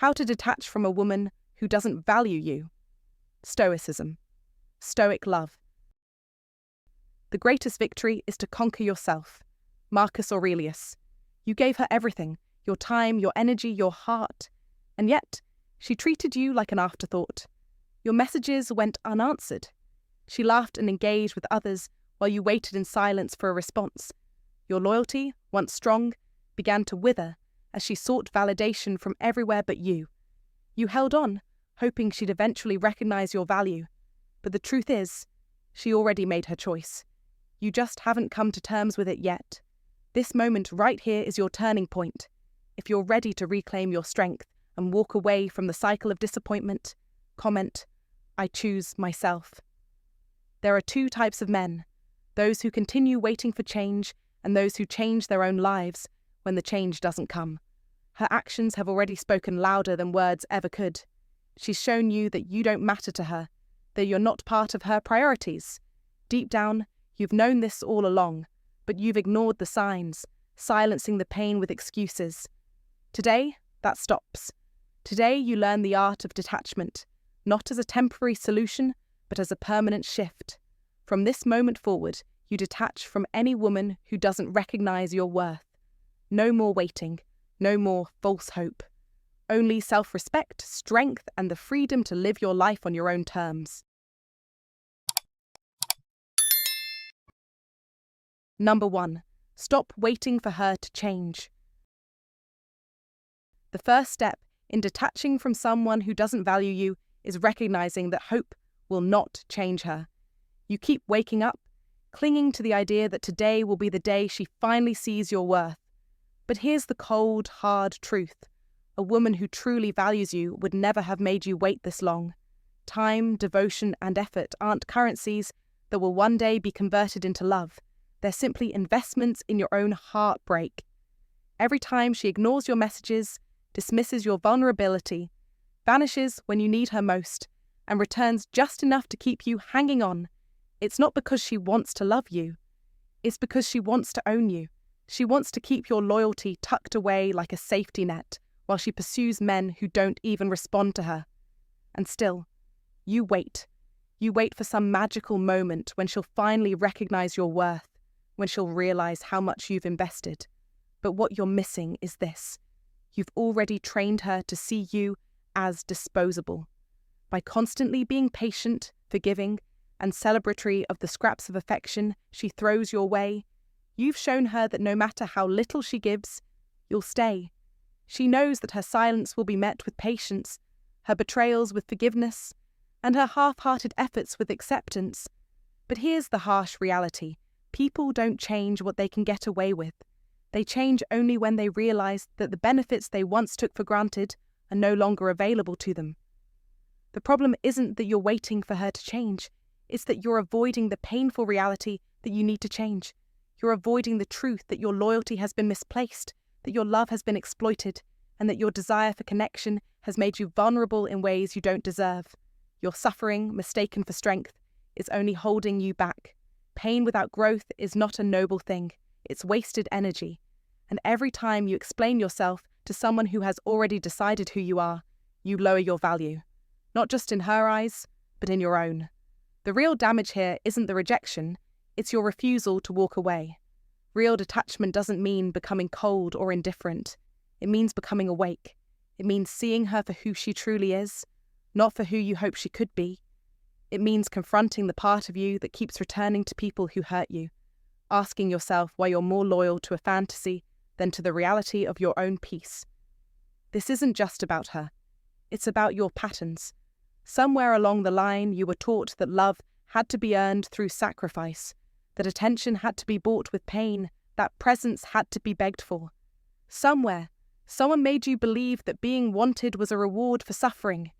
How to detach from a woman who doesn't value you. Stoicism. Stoic love. The greatest victory is to conquer yourself. Marcus Aurelius. You gave her everything, your time, your energy, your heart. And yet, she treated you like an afterthought. Your messages went unanswered. She laughed and engaged with others while you waited in silence for a response. Your loyalty, once strong, began to wither as she sought validation from everywhere but you. You held on, hoping she'd eventually recognize your value. But the truth is, she already made her choice. You just haven't come to terms with it yet. This moment right here is your turning point. If you're ready to reclaim your strength and walk away from the cycle of disappointment, comment, "I choose myself." There are two types of men, those who continue waiting for change and those who change their own lives when the change doesn't come. Her actions have already spoken louder than words ever could. She's shown you that you don't matter to her, that you're not part of her priorities. Deep down, you've known this all along, but you've ignored the signs, silencing the pain with excuses. Today, that stops. Today, you learn the art of detachment, not as a temporary solution, but as a permanent shift. From this moment forward, you detach from any woman who doesn't recognize your worth. No more waiting, no more false hope. Only self-respect, strength, and the freedom to live your life on your own terms. Number 1. Stop waiting for her to change. The first step in detaching from someone who doesn't value you is recognizing that hope will not change her. You keep waking up, clinging to the idea that today will be the day she finally sees your worth. But here's the cold, hard truth. A woman who truly values you would never have made you wait this long. Time, devotion, and effort aren't currencies that will one day be converted into love. They're simply investments in your own heartbreak. Every time she ignores your messages, dismisses your vulnerability, vanishes when you need her most, and returns just enough to keep you hanging on, it's not because she wants to love you. It's because she wants to own you. She wants to keep your loyalty tucked away like a safety net while she pursues men who don't even respond to her. And still, you wait. You wait for some magical moment when she'll finally recognize your worth, when she'll realize how much you've invested. But what you're missing is this. You've already trained her to see you as disposable. By constantly being patient, forgiving, and celebratory of the scraps of affection she throws your way, you've shown her that no matter how little she gives, you'll stay. She knows that her silence will be met with patience, her betrayals with forgiveness, and her half-hearted efforts with acceptance. But here's the harsh reality. People don't change what they can get away with. They change only when they realize that the benefits they once took for granted are no longer available to them. The problem isn't that you're waiting for her to change. It's that you're avoiding the painful reality that you need to change. You're avoiding the truth that your loyalty has been misplaced, that your love has been exploited, and that your desire for connection has made you vulnerable in ways you don't deserve. Your suffering, mistaken for strength, is only holding you back. Pain without growth is not a noble thing. It's wasted energy. And every time you explain yourself to someone who has already decided who you are, you lower your value. Not just in her eyes, but in your own. The real damage here isn't the rejection, it's your refusal to walk away. Real detachment doesn't mean becoming cold or indifferent. It means becoming awake. It means seeing her for who she truly is, not for who you hope she could be. It means confronting the part of you that keeps returning to people who hurt you, asking yourself why you're more loyal to a fantasy than to the reality of your own peace. This isn't just about her. It's about your patterns. Somewhere along the line, you were taught that love had to be earned through sacrifice, that attention had to be bought with pain, that presence had to be begged for. Somewhere, someone made you believe that being wanted was a reward for suffering.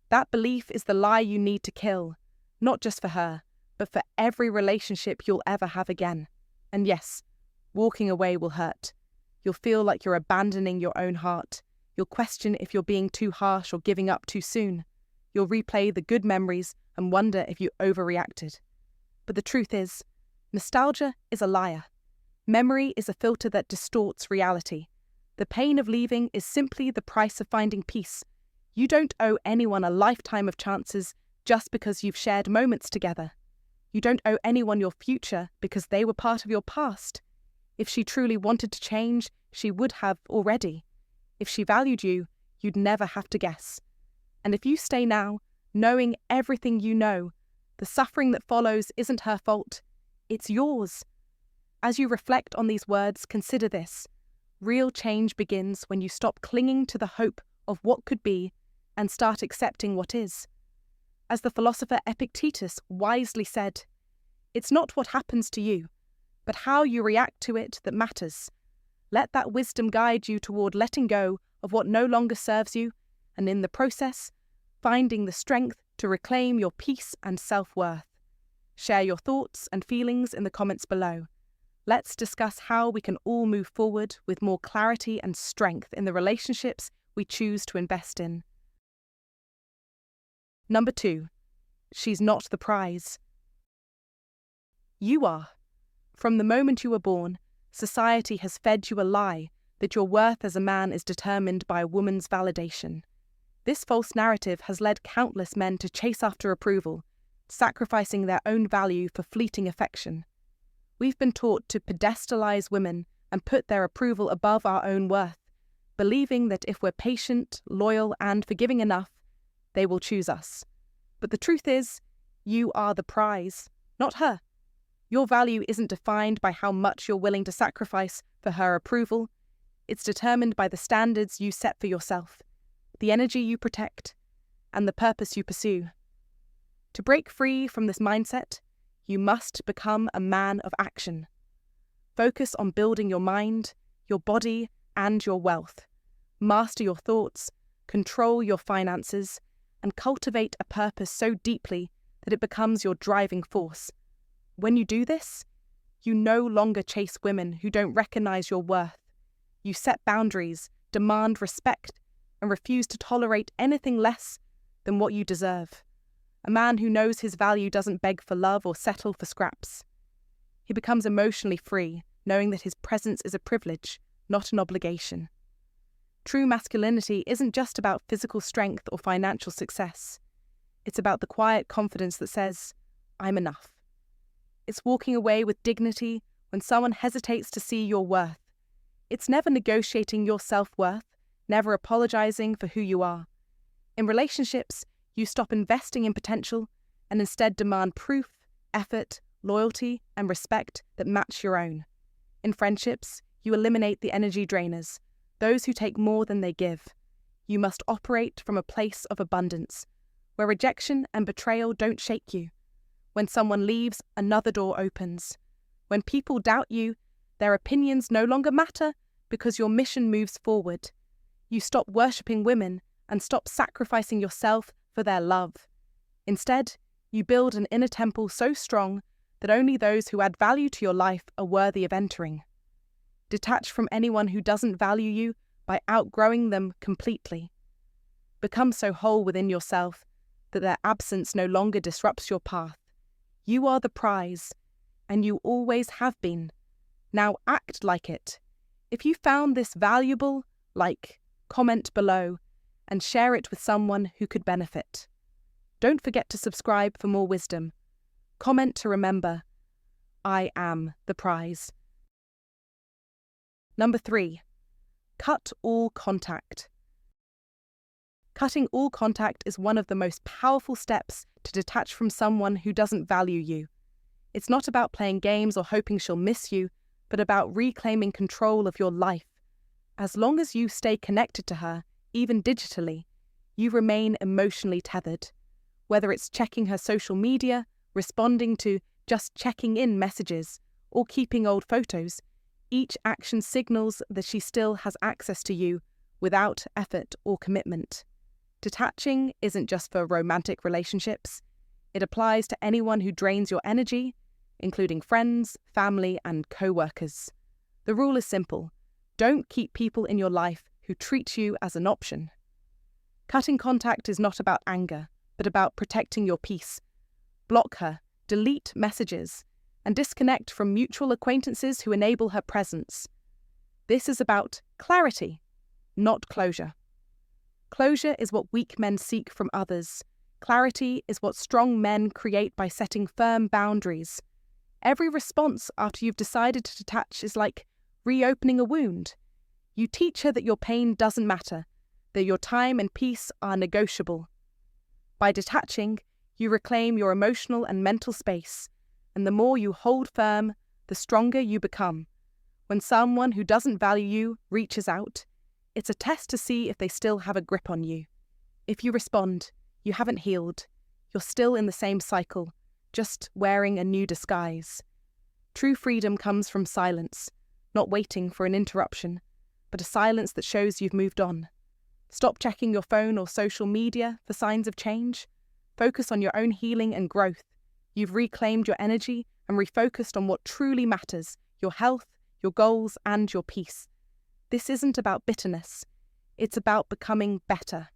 That belief is the lie you need to kill, not just for her, but for every relationship you'll ever have again. And yes, walking away will hurt. You'll feel like you're abandoning your own heart. You'll question if you're being too harsh or giving up too soon. You'll replay the good memories and wonder if you overreacted. But the truth is, nostalgia is a liar. Memory is a filter that distorts reality. The pain of leaving is simply the price of finding peace. You don't owe anyone a lifetime of chances just because you've shared moments together. You don't owe anyone your future because they were part of your past. If she truly wanted to change, she would have already. If she valued you, you'd never have to guess. And if you stay now, knowing everything you know, the suffering that follows isn't her fault, it's yours. As you reflect on these words, consider this. Real change begins when you stop clinging to the hope of what could be and start accepting what is. As the philosopher Epictetus wisely said, "It's not what happens to you, but how you react to it that matters. Let that wisdom guide you toward letting go of what no longer serves you, and in the process, finding the strength to reclaim your peace and self-worth." Share your thoughts and feelings in the comments below. Let's discuss how we can all move forward with more clarity and strength in the relationships we choose to invest in. Number 2, she's not the prize. You are. From the moment you were born, society has fed you a lie that your worth as a man is determined by a woman's validation. This false narrative has led countless men to chase after approval, sacrificing their own value for fleeting affection. We've been taught to pedestalize women and put their approval above our own worth, believing that if we're patient, loyal, and forgiving enough, they will choose us. But the truth is, you are the prize, not her. Your value isn't defined by how much you're willing to sacrifice for her approval. It's determined by the standards you set for yourself, the energy you protect, and the purpose you pursue. To break free from this mindset, you must become a man of action. Focus on building your mind, your body, and your wealth. Master your thoughts, control your finances, and cultivate a purpose so deeply that it becomes your driving force. When you do this, you no longer chase women who don't recognize your worth. You set boundaries, demand respect, and refuse to tolerate anything less than what you deserve. A man who knows his value doesn't beg for love or settle for scraps. He becomes emotionally free, knowing that his presence is a privilege, not an obligation. True masculinity isn't just about physical strength or financial success. It's about the quiet confidence that says, "I'm enough." It's walking away with dignity when someone hesitates to see your worth. It's never negotiating your self-worth, never apologizing for who you are. In relationships, you stop investing in potential and instead demand proof, effort, loyalty, and respect that match your own. In friendships, you eliminate the energy drainers, those who take more than they give. You must operate from a place of abundance, where rejection and betrayal don't shake you. When someone leaves, another door opens. When people doubt you, their opinions no longer matter because your mission moves forward. You stop worshipping women and stop sacrificing yourself for their love. Instead, you build an inner temple so strong that only those who add value to your life are worthy of entering. Detach from anyone who doesn't value you by outgrowing them completely. Become so whole within yourself that their absence no longer disrupts your path. You are the prize, and you always have been. Now act like it. If you found this valuable, comment below, and share it with someone who could benefit. Don't forget to subscribe for more wisdom. Comment to remember, I am the prize. Number 3, cut all contact. Cutting all contact is one of the most powerful steps to detach from someone who doesn't value you. It's not about playing games or hoping she'll miss you, but about reclaiming control of your life. As long as you stay connected to her, even digitally, you remain emotionally tethered. Whether it's checking her social media, responding to just checking in messages, or keeping old photos, each action signals that she still has access to you without effort or commitment. Detaching isn't just for romantic relationships. It applies to anyone who drains your energy, including friends, family, and co-workers. The rule is simple. Don't keep people in your life who treat you as an option. Cutting contact is not about anger, but about protecting your peace. Block her, delete messages, and disconnect from mutual acquaintances who enable her presence. This is about clarity, not closure. Closure is what weak men seek from others. Clarity is what strong men create by setting firm boundaries. Every response after you've decided to detach is like reopening a wound. You teach her that your pain doesn't matter, that your time and peace are negotiable. By detaching, you reclaim your emotional and mental space, and the more you hold firm, the stronger you become. When someone who doesn't value you reaches out, it's a test to see if they still have a grip on you. If you respond, you haven't healed. You're still in the same cycle, just wearing a new disguise. True freedom comes from silence, not waiting for an interruption, but a silence that shows you've moved on. Stop checking your phone or social media for signs of change. Focus on your own healing and growth. You've reclaimed your energy and refocused on what truly matters, your health, your goals, and your peace. This isn't about bitterness. It's about becoming better.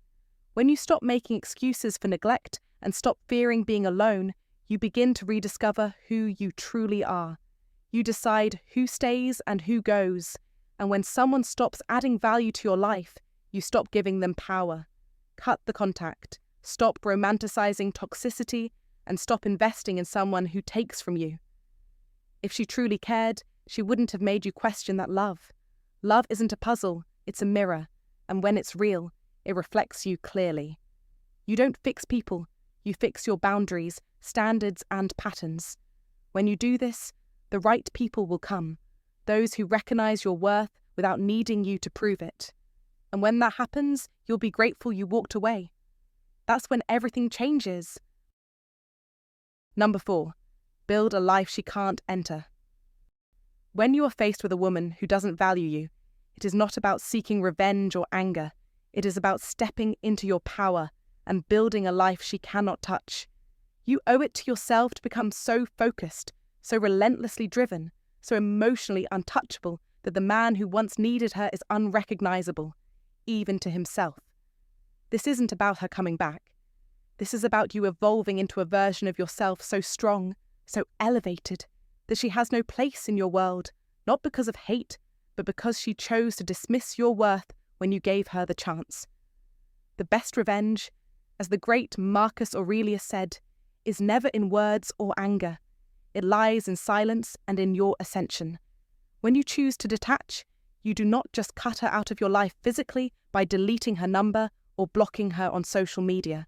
When you stop making excuses for neglect and stop fearing being alone, you begin to rediscover who you truly are. You decide who stays and who goes. And when someone stops adding value to your life, you stop giving them power. Cut the contact. Stop romanticizing toxicity and stop investing in someone who takes from you. If she truly cared, she wouldn't have made you question that love. Love isn't a puzzle, it's a mirror, and when it's real, it reflects you clearly. You don't fix people, you fix your boundaries, standards, and patterns. When you do this, the right people will come, those who recognize your worth without needing you to prove it. And when that happens, you'll be grateful you walked away. That's when everything changes. Number 4, build a life she can't enter. When you are faced with a woman who doesn't value you, it is not about seeking revenge or anger. It is about stepping into your power and building a life she cannot touch. You owe it to yourself to become so focused, so relentlessly driven, so emotionally untouchable that the man who once needed her is unrecognizable, even to himself. This isn't about her coming back. This is about you evolving into a version of yourself so strong, so elevated, that she has no place in your world, not because of hate, but because she chose to dismiss your worth when you gave her the chance. The best revenge, as the great Marcus Aurelius said, is never in words or anger. It lies in silence and in your ascension. When you choose to detach, you do not just cut her out of your life physically by deleting her number or blocking her on social media.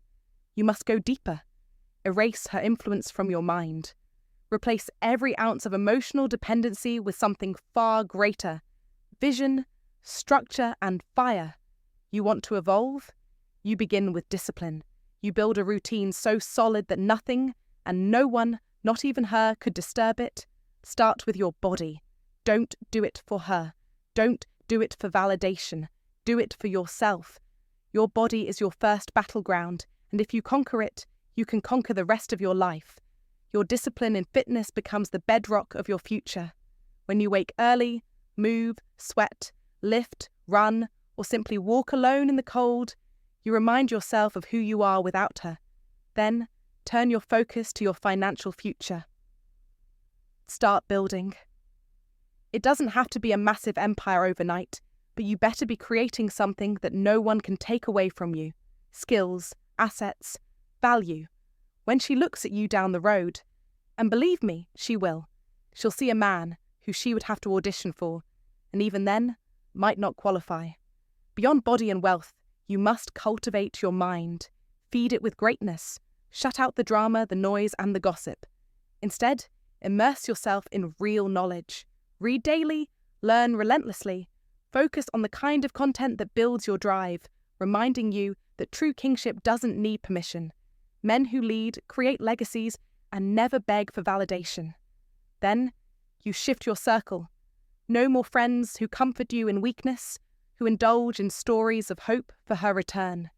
You must go deeper. Erase her influence from your mind. Replace every ounce of emotional dependency with something far greater. Vision, structure, and fire. You want to evolve? You begin with discipline. You build a routine so solid that nothing and no one, not even her, could disturb it. Start with your body. Don't do it for her. Don't do it for validation. Do it for yourself. Your body is your first battleground, and if you conquer it, you can conquer the rest of your life. Your discipline in fitness becomes the bedrock of your future. When you wake early, move, sweat, lift, run, or simply walk alone in the cold, you remind yourself of who you are without her. Then, turn your focus to your financial future. Start building. It doesn't have to be a massive empire overnight, but you better be creating something that no one can take away from you. Skills, assets, value. When she looks at you down the road, and believe me, she will, she'll see a man who she would have to audition for, and even then, might not qualify. Beyond body and wealth, you must cultivate your mind. Feed it with greatness. Shut out the drama, the noise, and the gossip. Instead, immerse yourself in real knowledge. Read daily, learn relentlessly. Focus on the kind of content that builds your drive, reminding you that true kingship doesn't need permission. Men who lead, create legacies, and never beg for validation. Then, you shift your circle. No more friends who comfort you in weakness, who indulge in stories of hope for her return.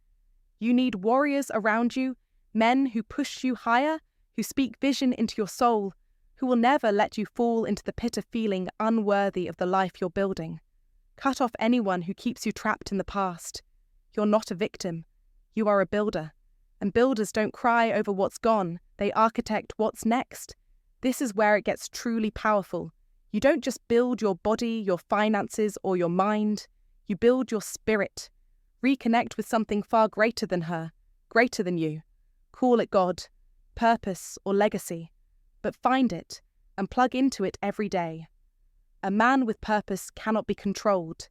You need warriors around you, men who push you higher, who speak vision into your soul, who will never let you fall into the pit of feeling unworthy of the life you're building. Cut off anyone who keeps you trapped in the past. You're not a victim. You are a builder. And builders don't cry over what's gone, they architect what's next. This is where it gets truly powerful. You don't just build your body, your finances, or your mind. You build your spirit. Reconnect with something far greater than her, greater than you. Call it God, purpose, or legacy. But find it and plug into it every day. A man with purpose cannot be controlled.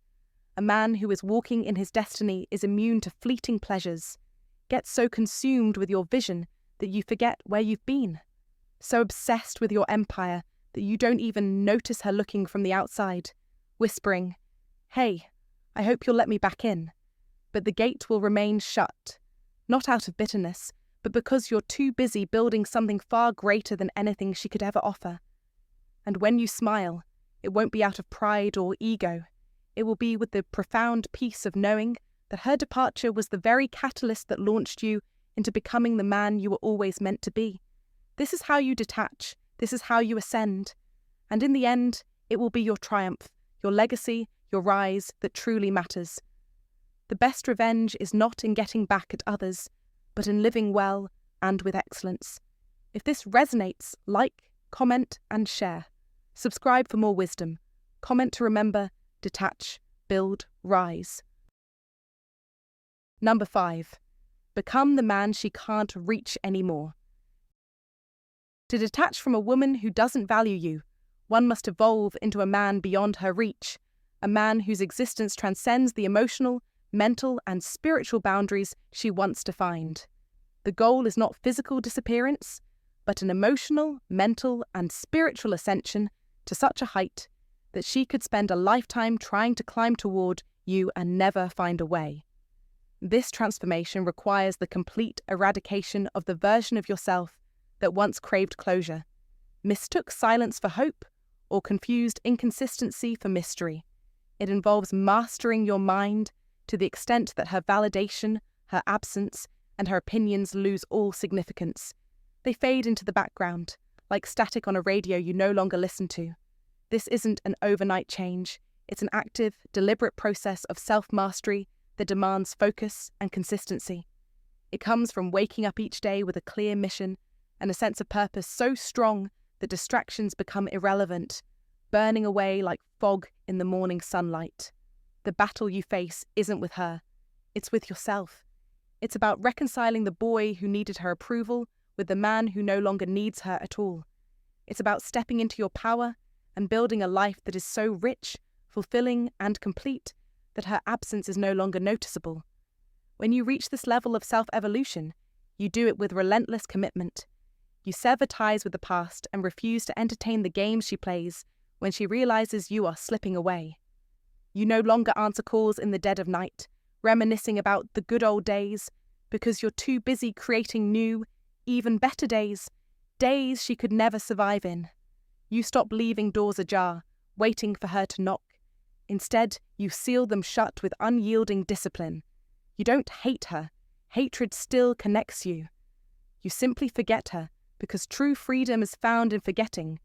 A man who is walking in his destiny is immune to fleeting pleasures. Get so consumed with your vision that you forget where you've been. So obsessed with your empire that you don't even notice her looking from the outside, whispering, "Hey, I hope you'll let me back in." But the gate will remain shut, not out of bitterness, but because you're too busy building something far greater than anything she could ever offer. And when you smile, it won't be out of pride or ego. It will be with the profound peace of knowing that her departure was the very catalyst that launched you into becoming the man you were always meant to be. This is how you detach. This is how you ascend. And in the end, it will be your triumph, your legacy, your rise that truly matters. The best revenge is not in getting back at others, but in living well and with excellence. If this resonates, like, comment, and share. Subscribe for more wisdom. Comment to remember, detach, build, rise. Number 5. Become the man she can't reach anymore. To detach from a woman who doesn't value you, one must evolve into a man beyond her reach, a man whose existence transcends the emotional, mental, and spiritual boundaries she once defined. The goal is not physical disappearance, but an emotional, mental, and spiritual ascension to such a height that she could spend a lifetime trying to climb toward you and never find a way. This transformation requires the complete eradication of the version of yourself that once craved closure, mistook silence for hope, or confused inconsistency for mystery. It involves mastering your mind to the extent that her validation, her absence, and her opinions lose all significance. They fade into the background, like static on a radio you no longer listen to. This isn't an overnight change. It's an active, deliberate process of self-mastery that demands focus and consistency. It comes from waking up each day with a clear mission and a sense of purpose so strong that distractions become irrelevant, burning away like fog in the morning sunlight. The battle you face isn't with her, it's with yourself. It's about reconciling the boy who needed her approval with the man who no longer needs her at all. It's about stepping into your power and building a life that is so rich, fulfilling, and complete that her absence is no longer noticeable. When you reach this level of self-evolution, you do it with relentless commitment. You sever ties with the past and refuse to entertain the games she plays when she realizes you are slipping away. You no longer answer calls in the dead of night, reminiscing about the good old days, because you're too busy creating new, even better days, days she could never survive in. You stop leaving doors ajar, waiting for her to knock. Instead, you seal them shut with unyielding discipline. You don't hate her. Hatred still connects you. You simply forget her, because true freedom is found in forgetting,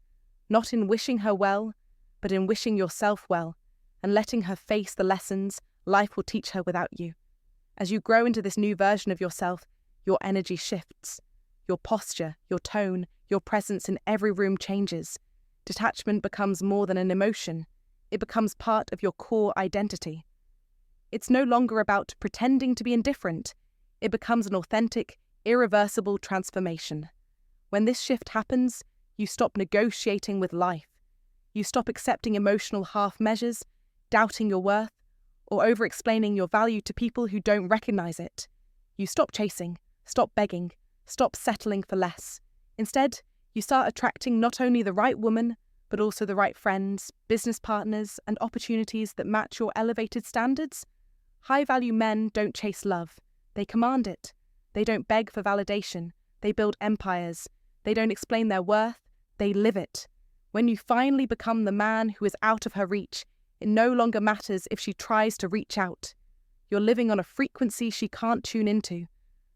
not in wishing her well, but in wishing yourself well, and letting her face the lessons life will teach her without you. As you grow into this new version of yourself, your energy shifts. Your posture, your tone, your presence in every room changes. Detachment becomes more than an emotion. It becomes part of your core identity. It's no longer about pretending to be indifferent. It becomes an authentic, irreversible transformation. When this shift happens, you stop negotiating with life. You stop accepting emotional half measures, doubting your worth, or over-explaining your value to people who don't recognize it. You stop chasing, stop begging, stop settling for less. Instead, you start attracting not only the right woman, but also the right friends, business partners, and opportunities that match your elevated standards. High-value men don't chase love. They command it. They don't beg for validation. They build empires. They don't explain their worth. They live it. When you finally become the man who is out of her reach, it no longer matters if she tries to reach out. You're living on a frequency she can't tune into,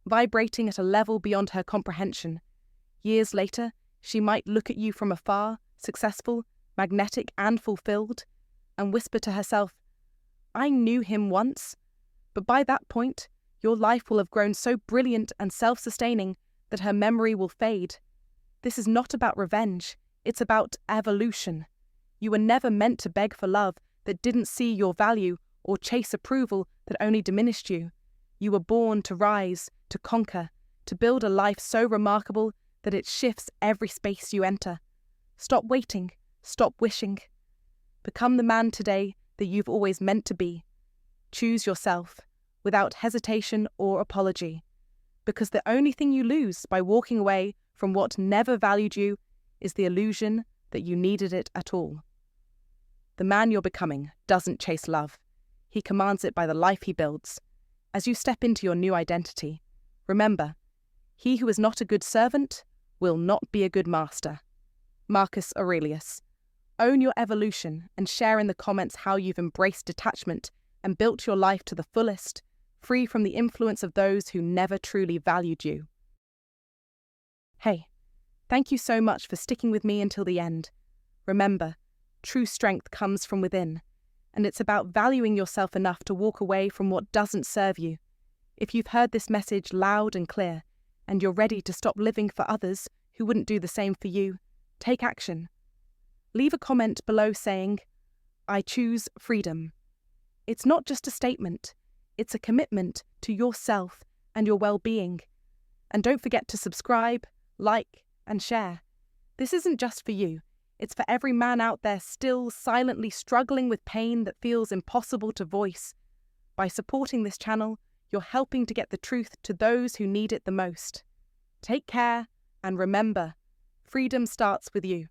vibrating at a level beyond her comprehension. Years later, she might look at you from afar, successful, magnetic, and fulfilled, and whisper to herself, "I knew him once." But by that point, your life will have grown so brilliant and self-sustaining that her memory will fade. This is not about revenge, it's about evolution. You were never meant to beg for love that didn't see your value or chase approval that only diminished you. You were born to rise, to conquer, to build a life so remarkable that it shifts every space you enter. Stop waiting, stop wishing. Become the man today that you've always meant to be. Choose yourself, without hesitation or apology. Because the only thing you lose by walking away from what never valued you is the illusion that you needed it at all. The man you're becoming doesn't chase love. He commands it by the life he builds. As you step into your new identity, remember, he who is not a good servant will not be a good master. Marcus Aurelius. Own your evolution and share in the comments how you've embraced detachment and built your life to the fullest, free from the influence of those who never truly valued you. Hey, thank you so much for sticking with me until the end. Remember, true strength comes from within, and it's about valuing yourself enough to walk away from what doesn't serve you. If you've heard this message loud and clear, and you're ready to stop living for others who wouldn't do the same for you, take action. Leave a comment below saying, "I choose freedom." It's not just a statement, it's a commitment to yourself and your well-being. And don't forget to subscribe, like, and share. This isn't just for you, it's for every man out there still silently struggling with pain that feels impossible to voice. By supporting this channel, you're helping to get the truth to those who need it the most. Take care, and remember, freedom starts with you.